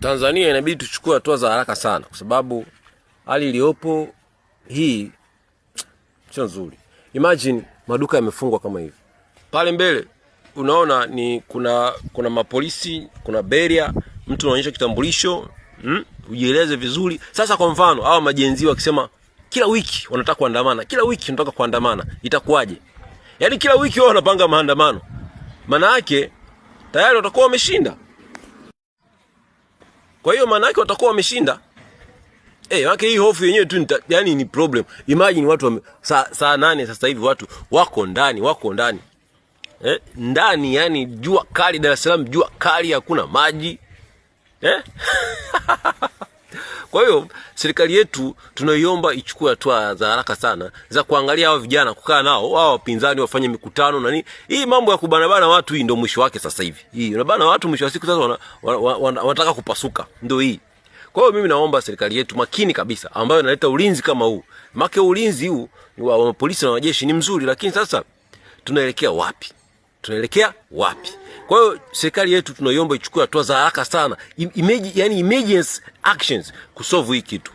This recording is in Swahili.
Tanzania inabidi tuchukue hatua za haraka sana, kwa sababu hali iliyopo hii sio nzuri. Imagine maduka yamefungwa kama hivi. Pale mbele unaona ni kuna mapolisi, kuna beria, mtu anaonyesha kitambulisho, ujieleze vizuri. Sasa kwa mfano hawa majenzi wakisema kila wiki wanataka kuandamana, kila wiki wanataka kuandamana, itakuwaje? Yaani kila wiki wao wanapanga maandamano. Maana yake tayari watakuwa wameshinda. Kwa hiyo maana yake watakuwa wameshinda. Wake hii hofu yenyewe tu yani ni problem. Imagine watu saa 8 sasa hivi watu wako ndani. Ndani yani jua kali, Dar es Salaam jua kali, hakuna maji. Kwa hiyo serikali yetu tunaiomba ichukue hatua za haraka sana za kuangalia hao vijana, kukaa nao, hao wapinzani wafanye mikutano na nini. Hii mambo ya kubanabana watu hii ndio mwisho wake sasa hivi. Hii unabana watu mwisho wa siku sasa wanataka kupasuka. Ndio hii. Kwa hiyo mimi naomba serikali yetu makini kabisa, ambayo inaleta ulinzi kama huu. Maana ulinzi huu wa polisi na majeshi ni mzuri, lakini sasa tunaelekea wapi? Kwa hiyo serikali yetu tunaiomba ichukue hatua za haraka sana, emergency actions kusolve hii kitu.